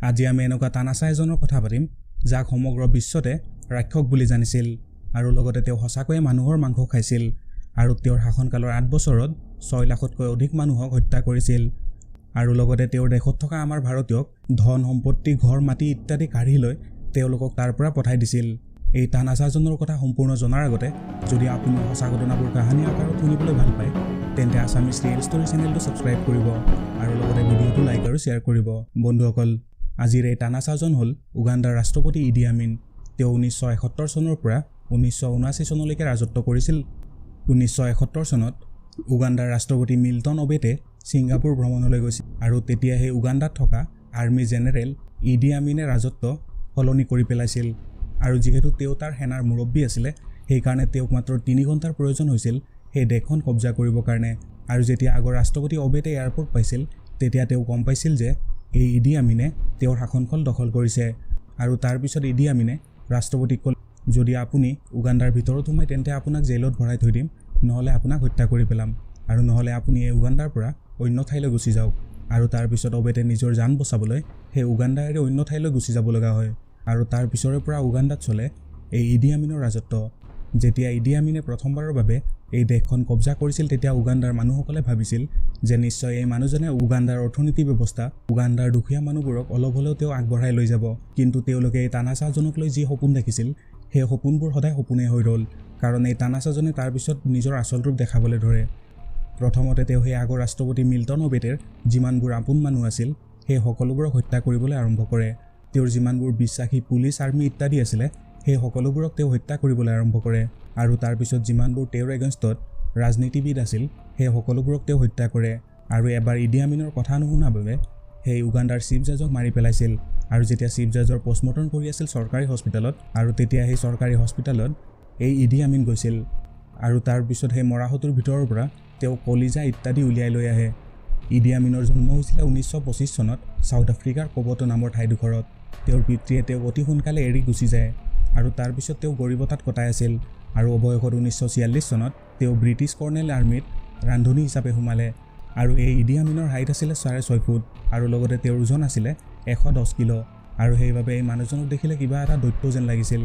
আজি আমি এনেকুৱা তানাচা এজনৰ কথা পাতিম যাক সমগ্ৰ বিশ্বতে ৰাক্ষস বুলি জানিছিল আৰু লগতে তেওঁ সঁচাকৈয়ে মানুহৰ মাংস খাইছিল আৰু তেওঁৰ শাসনকালৰ 8 বছৰত 6 লাখতকৈ অধিক মানুহক হত্যা কৰিছিল আৰু লগতে তেওঁৰ দেশত থকা আমাৰ ভাৰতীয়ক ধন সম্পত্তি ঘৰ মাটি ইত্যাদি কাঢ়ি লৈ তেওঁলোকক তাৰ পৰা পঠাই দিছিল। এই তানাচাজনৰ কথা সম্পূৰ্ণ জনাৰ আগতে যদি আপুনি সঁচা ঘটনাবোৰ কাহিনী আকাৰত শুনিবলৈ ভাল পায় তেন্তে আছামিজ ৰিয়েল ষ্টৰী চেনেলটো ছাবস্ক্ৰাইব কৰিব আৰু লগতে ভিডিঅ'টো লাইক আৰু শ্বেয়াৰ কৰিব। বন্ধুসকল, আজিৰ এই তানাচাজন হ'ল উগাণ্ডাৰ ৰাষ্ট্ৰপতি ইদি আমিন। তেওঁ 1971 চনৰ পৰা 1979 চনলৈকে ৰাজত্ব কৰিছিল। 1971 চনত উগাণ্ডাৰ ৰাষ্ট্ৰপতি মিল্টন ওবেটে ছিংগাপুৰ ভ্ৰমণলৈ গৈছিল আৰু তেতিয়া সেই উগাণ্ডাত থকা আৰ্মি জেনেৰেল ইদি আমিনে ৰাজত্ব সলনি কৰি পেলাইছিল আৰু যিহেতু তেওঁ তাৰ সেনাৰ মুৰব্বী আছিলে সেইকাৰণে তেওঁক মাত্ৰ 3 ঘণ্টাৰ প্ৰয়োজন হৈছিল সেই দেশখন কব্জা কৰিবৰ কাৰণে। আৰু যেতিয়া আগৰ ৰাষ্ট্ৰপতি ওবেটে এয়াৰপৰ্ট পাইছিল তেতিয়া তেওঁ গম পাইছিল যে এই ইদি আমিনে তেওঁৰ শাসনকাল দখল কৰিছে আৰু তাৰ পিছত ইদি আমিনে ৰাষ্ট্ৰপতিক ক'লে যদি আপুনি উগাণ্ডাৰ ভিতৰত সোমাই তেন্তে আপোনাক জেলত ভৰাই থৈ দিম, নহ'লে আপোনাক হত্যা কৰি পেলাম আৰু নহ'লে আপুনি এই উগাণ্ডাৰ পৰা অন্য ঠাইলৈ গুচি যাওক। আৰু তাৰ পিছত ওবেটে নিজৰ জান বচাবলৈ সেই উগাণ্ডা এৰি অন্য ঠাইলৈ গুচি যাব লগা হয় আৰু তাৰ পিছৰে পৰা উগাণ্ডাত চলে এই ইদি আমিনৰ ৰাজত্ব। যেতিয়া ইদি আমিনে প্ৰথমবাৰৰ বাবে এই দেশখন কব্জা কৰিছিল তেতিয়া উগাণ্ডাৰ মানুহসকলে ভাবিছিল যে নিশ্চয় এই মানুহজনে উগাণ্ডাৰ অৰ্থনীতি ব্যৱস্থা উগাণ্ডাৰ দুখীয়া মানুহবোৰক অলপ হ'লেও তেওঁ আগবঢ়াই লৈ যাব। কিন্তু তেওঁলোকে এই তানাচাজনক লৈ যি সপোন দেখিছিল সেই সপোনবোৰ সদায় সপোনেই হৈ ৰ'ল, কাৰণ এই তানাচাজনে তাৰ পিছত নিজৰ আচল ৰূপ দেখাবলৈ ধৰে। প্ৰথমতে তেওঁ সেই আগৰ ৰাষ্ট্ৰপতি মিল্টন ওবেটেৰ যিমানবোৰ আপোন মানুহ আছিল সেই সকলোবোৰক হত্যা কৰিবলৈ আৰম্ভ কৰে। তেওঁৰ যিমানবোৰ বিশ্বাসী পুলিচ আৰ্মি ইত্যাদি আছিলে সেই সকলোবোৰক তেওঁ হত্যা কৰিবলৈ আৰম্ভ কৰে আৰু তাৰ পিছত যিমানবোৰ তেওঁৰ এগেইনষ্টত ৰাজনীতিবিদ আছিল সেই সকলোবোৰক তেওঁ হত্যা কৰে আৰু এবাৰ ইদি আমিনৰ কথা নুশুনাৰ বাবে সেই উগাণ্ডাৰ চিফ জাজক মাৰি পেলাইছিল। আৰু যেতিয়া চিফ জাজৰ পষ্টমৰ্টম কৰি আছিল চৰকাৰী হস্পিটেলত আৰু তেতিয়া সেই চৰকাৰী হস্পিটেলত এই ইদি আমিন গৈছিল আৰু তাৰ পিছত সেই মৰাহটোৰ ভিতৰৰ পৰা তেওঁ কলিজা ইত্যাদি উলিয়াই লৈ আহে। ইদি আমিনৰ জন্ম হৈছিলে 1925 চনত চাউথ আফ্ৰিকাৰ কবটো নামৰ ঠাইডোখৰত। তেওঁৰ পিতৃয়ে তেওঁক অতি সোনকালে এৰি গুচি যায় আৰু তাৰ পিছত তেওঁ গৰিবতাত কটাই আছিল আৰু অৱশেষত 1946 চনত তেওঁ ব্ৰিটিছ কৰ্নেল আৰ্মিত ৰান্ধনি হিচাপে সোমালে। আৰু এই ইদি আমিনৰ হাইট আছিলে 6.5 ফুট আৰু লগতে তেওঁৰ ওজন আছিলে 110 কিলো আৰু সেইবাবে এই মানুহজনক দেখিলে কিবা এটা দৈত্য যেন লাগিছিল।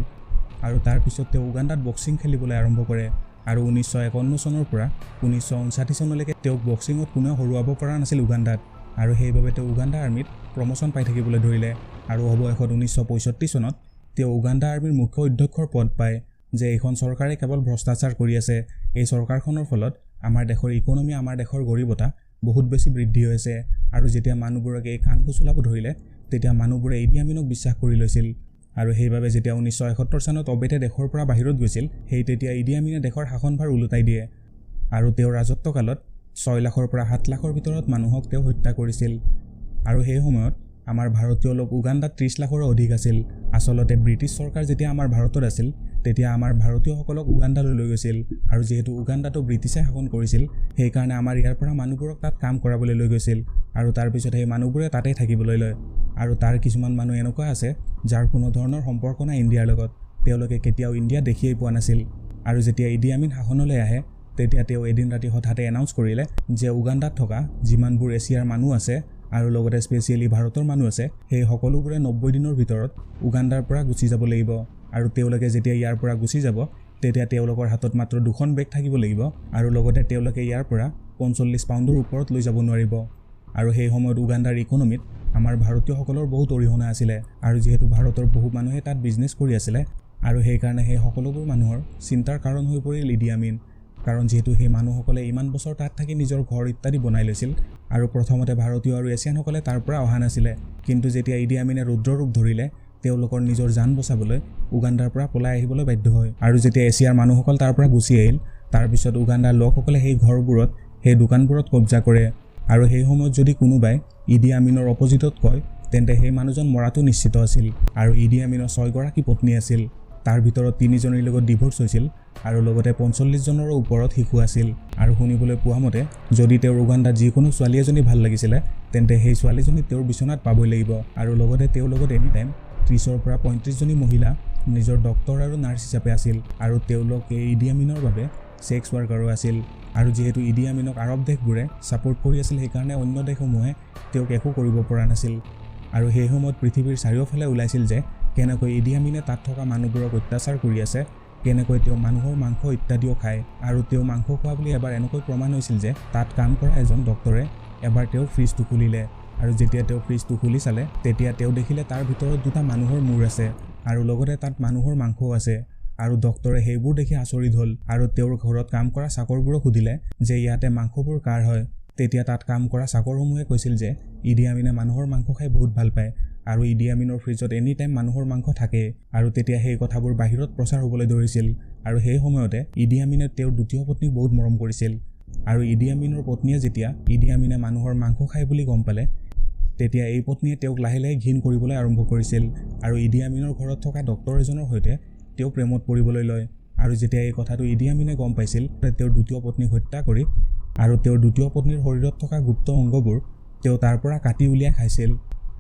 আৰু তাৰ পিছত তেওঁ উগাণ্ডাত বক্সিং খেলিবলৈ আৰম্ভ কৰে আৰু 1951 চনৰ পৰা 1959 চনলৈকে তেওঁক বক্সিঙত কোনেও হৰুৱাব পৰা নাছিল উগাণ্ডাত আৰু সেইবাবে তেওঁ উগাণ্ডা আৰ্মিত প্ৰমোশ্যন পাই থাকিবলৈ ধৰিলে আৰু অৱশেষত 1965 চনত তেওঁ উগাণ্ডা আৰ্মিৰ মুখ্য অধ্যক্ষৰ পদ পায়। যে এইখন চৰকাৰে কেৱল ভ্ৰষ্টাচাৰ কৰি আছে, এই চৰকাৰখনৰ ফলত আমাৰ দেশৰ ইকনমি আমাৰ দেশৰ গৰিবতা বহুত বেছি বৃদ্ধি হৈছে। আৰু যেতিয়া মানুহবোৰক এই কাণ ফুচুলাব ধৰিলে তেতিয়া মানুহবোৰে ইদি আমিনক বিশ্বাস কৰি লৈছিল আৰু সেইবাবে যেতিয়া 1971 চনত ওবেটে দেশৰ পৰা বাহিৰত গৈছিল সেই তেতিয়া ইদি আমিনে দেশৰ শাসনভাৰ ওলোটাই দিয়ে আৰু তেওঁৰ ৰাজত্বকালত 6 লাখৰ পৰা 7 লাখৰ ভিতৰত মানুহক তেওঁ হত্যা কৰিছিল। আৰু সেই সময়ত আমাৰ ভাৰতীয় লোক উগাণ্ডাত 30 লাখৰো অধিক আছিল। আচলতে ব্ৰিটিছ চৰকাৰ যেতিয়া আমাৰ ভাৰতত আছিল তেতিয়া আমাৰ ভাৰতীয়সকলক উগাণ্ডালৈ লৈ গৈছিল আৰু যিহেতু উগাণ্ডাটো ব্ৰিটিছে শাসন কৰিছিল সেইকাৰণে আমাৰ ইয়াৰ পৰা মানুহবোৰক তাত কাম কৰাবলৈ লৈ গৈছিল আৰু তাৰ পিছত সেই মানুহবোৰে তাতেই থাকিবলৈ লয়। আৰু তাৰ কিছুমান মানুহ এনেকুৱা আছে যাৰ কোনো ধৰণৰ সম্পৰ্ক নাই ইণ্ডিয়াৰ লগত, তেওঁলোকে কেতিয়াও ইণ্ডিয়া দেখিয়েই পোৱা নাছিল। আৰু যেতিয়া ইদি আমিন শাসনলৈ আহে তেতিয়া তেওঁ এদিন ৰাতি হঠাতে এনাউন্স কৰিলে যে উগাণ্ডাত থকা যিমানবোৰ এছিয়াৰ মানুহ আছে আৰু লগতে স্পেচিয়েলি ভাৰতৰ মানুহ আছে সেই সকলোবোৰে 90 দিনৰ ভিতৰত উগাণ্ডাৰ পৰা গুচি যাব লাগিব আৰু তেওঁলোকে যেতিয়া ইয়াৰ পৰা গুচি যাব তেতিয়া তেওঁলোকৰ হাতত মাত্ৰ 2খন বেগ থাকিব লাগিব আৰু লগতে তেওঁলোকে ইয়াৰ পৰা 45 পাউণ্ডৰ ওপৰত লৈ যাব নোৱাৰিব। আৰু সেই সময়ত উগাণ্ডাৰ ইকনমিত আমাৰ ভাৰতীয়সকলৰ বহুত অৰিহণা আছিলে আৰু যিহেতু ভাৰতৰ বহু মানুহে তাত বিজনেছ কৰি আছিলে আৰু সেইকাৰণে সেই সকলোবোৰ মানুহৰ চিন্তাৰ কাৰণ হৈ পৰিল ইদি আমিন, কাৰণ যিহেতু সেই মানুহসকলে ইমান বছৰ তাত থাকি নিজৰ ঘৰ ইত্যাদি বনাই লৈছিল আৰু প্ৰথমতে ভাৰতীয় আৰু এছিয়ানসকলে তাৰ পৰা অহা নাছিলে। কিন্তু যেতিয়া ইদি আমিনে ৰুদ্ৰৰূপ ধৰিলে তেওঁলোকৰ নিজৰ জান বচাবলৈ উগাণ্ডাৰ পৰা পলাই আহিবলৈ বাধ্য হয় আৰু যেতিয়া এছিয়াৰ মানুহসকল তাৰ পৰা গুচি আহিল তাৰপিছত উগাণ্ডাৰ লোকসকলে সেই ঘৰবোৰত সেই দোকানবোৰত কব্জা কৰে আৰু সেই সময়ত যদি কোনোবাই ইদি আমিনৰ অপজিটত কয় তেন্তে সেই মানুহজন মৰাটো নিশ্চিত আছিল। আৰু ইদি আমিনৰ 6 গৰাকী পত্নী আছিল, তাৰ ভিতৰত 3 জনীৰ লগত ডিভোৰ্চ হৈছিল আৰু লগতে 45 জনৰো ওপৰত শিশু আছিল। আৰু শুনিবলৈ পোৱা মতে যদি তেওঁৰ উগাণ্ডাত যিকোনো ছোৱালী এজনী ভাল লাগিছিলে তেন্তে সেই ছোৱালীজনী তেওঁৰ বিচনাত পাবই লাগিব আৰু লগতে তেওঁৰ লগত এনি টাইম 30ৰ পৰা 35 জনী মহিলা নিজৰ ডক্টৰ আৰু নাৰ্ছ হিচাপে আছিল আৰু তেওঁলোক এই ইদি আমিনৰ বাবে সেক্স ওয়াৰ্কাৰো আছিল। আৰু যেহেতু ইদি আমিনক আৰব দেশবোৰে সাপোৰ্ট কৰি আছিল সেইকাৰণে অন্য দেশসমূহে তেওঁক একো কৰিব পৰা নাছিল আৰু সেই সময়ত পৃথিৱীৰ চাৰিওফালে ওলাইছিল যে কেনেকৈ ইডি আমিনে তাত থকা মানুহবোৰক অত্যাচাৰ কৰি আছে, কেনেকৈ তেওঁ মানুহৰ মাংস ইত্যাদিও খায়। আৰু তেওঁ মাংস খোৱা বুলি এবাৰ এনেকৈ প্ৰমাণ হৈছিল যে তাত কাম কৰা এজন ডক্টৰে এবাৰ তেওঁৰ ফ্ৰিজটো খুলিলে আৰু যেতিয়া তেওঁ ফ্ৰিজটো খুলি চালে তেতিয়া তেওঁ দেখিলে তাৰ ভিতৰত দুটা মানুহৰ মূৰ আছে আৰু লগতে তাত মানুহৰ মাংসও আছে। আৰু ডক্টৰে সেইবোৰ দেখি আচৰিত হ'ল আৰু তেওঁৰ ঘৰত কাম কৰা চাকৰবোৰক সুধিলে যে ইয়াতে মাংসবোৰ কাৰ হয়। তেতিয়া তাত কাম কৰা চাকৰসমূহে কৈছিল যে ইডি আমিনে মানুহৰ মাংস খাই বহুত ভাল পায় আৰু ইডি আমিনৰ ফ্ৰিজত এনি টাইম মানুহৰ মাংস থাকে। আৰু তেতিয়া সেই কথাবোৰ বাহিৰত প্ৰচাৰ হ'বলৈ ধৰিছিল আৰু সেই সময়তে ইডি আমিনে তেওঁৰ দ্বিতীয় পত্নীক বহুত মৰম কৰিছিল। আৰু ইডি আমিনৰ পত্নীয়ে যেতিয়া ইডি আমিনে মানুহৰ মাংস খায় বুলি গম পালে তেতিয়া এই পত্নীয়ে তেওঁক লাহে লাহে ঘৃণ কৰিবলৈ আৰম্ভ কৰিছিল আৰু ইডি আমিনৰ ঘৰত থকা ডক্টৰ এজনৰ সৈতে তেওঁ প্ৰেমত পৰিবলৈ লয়। আৰু যেতিয়া এই কথাটো ইডি আমিনে গম পাইছিল তেওঁৰ দ্বিতীয় পত্নীক হত্যা কৰি আৰু তেওঁৰ দ্বিতীয় পত্নীৰ শৰীৰত থকা গুপ্ত অংগবোৰ তেওঁ তাৰ পৰা কাটি উলিয়াই খাইছিল।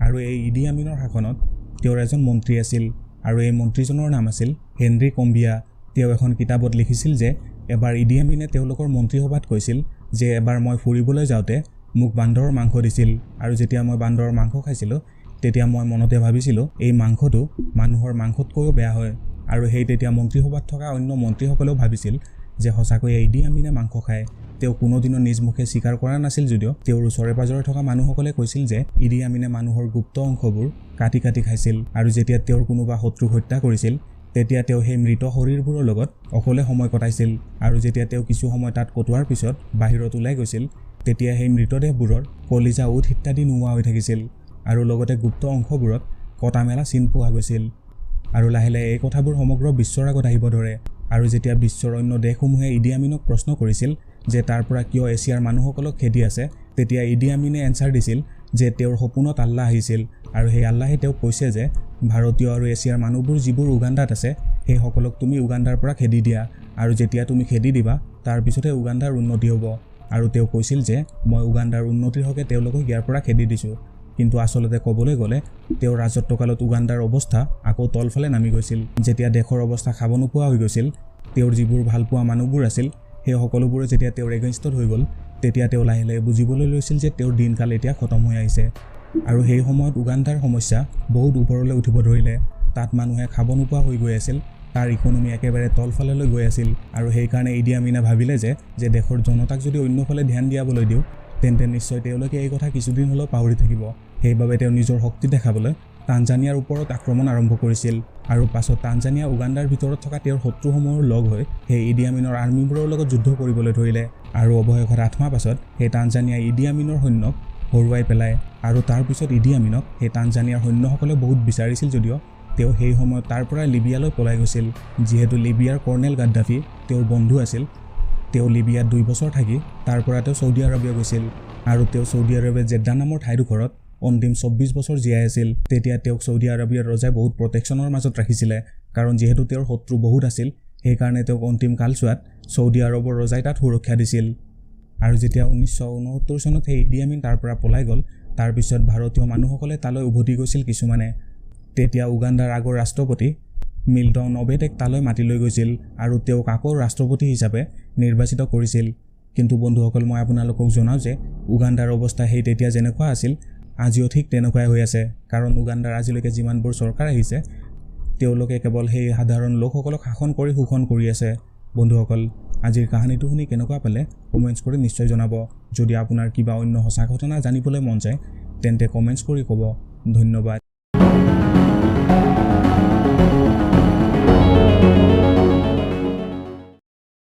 আৰু এই ইডি আমিনৰ শাসনত তেওঁৰ এজন মন্ত্ৰী আছিল আৰু এই মন্ত্ৰীজনৰ নাম আছিল হেনৰি কম্বিয়া। তেওঁ এখন কিতাপত লিখিছিল যে এবাৰ ইডি আমিনে তেওঁলোকৰ মন্ত্ৰীসভাত কৈছিল যে এবাৰ মই ফুৰিবলৈ যাওঁতে মোক বান্দৰৰ মাংস দিছিল আৰু যেতিয়া মই বান্দৰৰ মাংস খাইছিলোঁ তেতিয়া মই মনতে ভাবিছিলোঁ এই মাংসটো মানুহৰ মাংসতকৈও বেয়া হয়। আৰু সেই তেতিয়া মন্ত্ৰীসভাত থকা অন্য মন্ত্ৰীসকলেও ভাবিছিল যে সঁচাকৈয়ে ইডি আমিনে মাংস খায়। তেওঁ কোনোদিনো নিজ মুখে স্বীকাৰ কৰা নাছিল যদিও তেওঁৰ ওচৰে পাজৰে থকা মানুহসকলে কৈছিল যে ইডি আমিনে মানুহৰ গুপ্ত অংশবোৰ কাটি কাটি খাইছিল। আৰু যেতিয়া তেওঁৰ কোনোবা শত্ৰুক হত্যা কৰিছিল তেতিয়া তেওঁ সেই মৃত শৰীৰবোৰৰ লগত অকলে সময় কটাইছিল। আৰু যেতিয়া তেওঁ কিছু সময় তাত কটোৱাৰ পিছত বাহিৰত ওলাই গৈছিল তেতিয়া সেই মৃতদেহবোৰৰ কলিজা উঠ ইত্যাদি নোহোৱা হৈ থাকিছিল আৰু লগতে গুপ্ত অংশবোৰত কটা মেলা চিন পোৱা গৈছিল। আৰু লাহে লাহে এই কথাবোৰ সমগ্ৰ বিশ্বৰ আগত আহিব ধৰে। আৰু যেতিয়া বিশ্বৰ অন্য দেশসমূহে ইডি আমিনক প্ৰশ্ন কৰিছিল যে তাৰ পৰা কিয় এছিয়াৰ মানুহসকলক খেদি আছে তেতিয়া ইডি আমিনে এনচাৰ দিছিল যে তেওঁৰ সপোনত আল্লাহ আহিছিল আৰু সেই আল্লাহে তেওঁক কৈছে যে ভাৰতীয় আৰু এছিয়াৰ মানুহবোৰ যিবোৰ উগাণ্ডাত আছে সেইসকলক তুমি উগাণ্ডাৰ পৰা খেদি দিয়া আৰু যেতিয়া তুমি খেদি দিবা তাৰ পিছতে উগাণ্ডাৰ উন্নতি হ'ব। আৰু তেওঁ কৈছিল যে মই উগাণ্ডাৰ উন্নতিৰ হকে তেওঁলোকক ইয়াৰ পৰা খেদি দিছোঁ। কিন্তু আচলতে ক'বলৈ গ'লে তেওঁৰ ৰাজত্বকালত উগাণ্ডাৰ অৱস্থা আকৌ তলফালে নামি গৈছিল। যেতিয়া দেশৰ অৱস্থা খাব নোপোৱা হৈ গৈছিল তেওঁৰ যিবোৰ ভাল পোৱা মানুহবোৰ আছিল সেই সকলোবোৰে যেতিয়া তেওঁৰ এগেইনষ্টত হৈ গ'ল তেতিয়া তেওঁ লাহে লাহে বুজিবলৈ লৈছিল যে তেওঁৰ দিনকাল এতিয়া খতম হৈ আহিছে। আৰু সেই সময়ত উগাণ্ডাৰ সমস্যা বহুত ওপৰলৈ উঠিব ধৰিলে। তাত মানুহে খাব নোপোৱা হৈ গৈ আছিল, তাৰ ইকনমি একেবাৰে তলফাললৈ গৈ আছিল। আৰু সেইকাৰণে ইডি আমিনে ভাবিলে যে দেশৰ জনতাক যদি অন্যফালে ধ্যান দিয়াবলৈ দিওঁ তেন্তে নিশ্চয় তেওঁলোকে এই কথা কিছুদিন হ'লেও পাহৰি থাকিব। সেইবাবে তেওঁ নিজৰ শক্তি দেখাবলৈ তানজানিয়াৰ ওপৰত আক্ৰমণ আৰম্ভ কৰিছিল আৰু পাছত তানজানিয়া উগাণ্ডাৰ ভিতৰত থকা তেওঁৰ শত্ৰুসমূহৰ লগ হৈ সেই ইডি আমিনৰ আৰ্মিবোৰৰ লগত যুদ্ধ কৰিবলৈ ধৰিলে। আৰু অৱশেষত 8 মাহ পাছত সেই তানজানিয়াই ইডি আমিনৰ সৈন্যক হৰুৱাই পেলায়। আৰু তাৰ পিছত ইডি আমিনক সেই তানজানিয়াৰ সৈন্যসকলে বহুত বিচাৰিছিল যদিও তেওঁ সেই সময়ত তাৰ পৰা লিবিয়ালৈ পলাই গৈছিল। যিহেতু লিবিয়াৰ কৰ্নেল গাদ্দাফি তেওঁৰ বন্ধু আছিল তেওঁ লিবিয়াত 2 বছৰ থাকি তাৰ পৰা তেওঁ চৌদি আৰবিয়া গৈছিল আৰু তেওঁ চৌদি আৰবিয়াৰ জেদ্দা নামৰ ঠাইডোখৰত অন্তিম 24 বছৰ জীয়াই আছিল। তেতিয়া তেওঁক চৌদি আৰবিয়াৰ ৰজাই বহুত প্ৰটেকশ্যনৰ মাজত ৰাখিছিলে কাৰণ যিহেতু তেওঁৰ শত্ৰু বহুত আছিল সেইকাৰণে তেওঁক অন্তিম কালচোৱাত চৌদি আৰবৰ ৰজাই তাত সুৰক্ষা দিছিল। আৰু যেতিয়া 1969 চনত সেই ইডি আমিন তাৰ পৰা পলাই গ'ল তাৰপিছত ভাৰতীয় মানুহসকলে তালৈ উভতি গৈছিল কিছুমানে। তেতিয়া উগাণ্ডাৰ আগৰ ৰাষ্ট্ৰপতি মিল্টন অবেটেক তালৈ মাতি লৈ গৈছিল আৰু তেওঁক আকৌ ৰাষ্ট্ৰপতি হিচাপে নিৰ্বাচিত কৰিছিল। কিন্তু বন্ধুসকল মই আপোনালোকক জনাওঁ যে উগাণ্ডাৰ অৱস্থা সেই তেতিয়া যেনেকুৱা আছিল আজিও ঠিক তেনেকুৱাই হৈ আছে। কাৰণ উগাণ্ডাৰ আজিলৈকে যিমানবোৰ চৰকাৰ আহিছে তেওঁলোকে কেৱল সেই সাধাৰণ লোকসকলক শাসন কৰি শোষণ কৰি আছে। বন্ধুসকল আজিৰ কাহিনীটো শুনি কেনেকুৱা পালে কমেণ্টছ কৰি নিশ্চয় জনাব। যদি আপোনাৰ কিবা অন্য সঁচা ঘটনা জানিবলৈ মন যায় তেন্তে কমেণ্টছ কৰি ক'ব। ধন্যবাদ।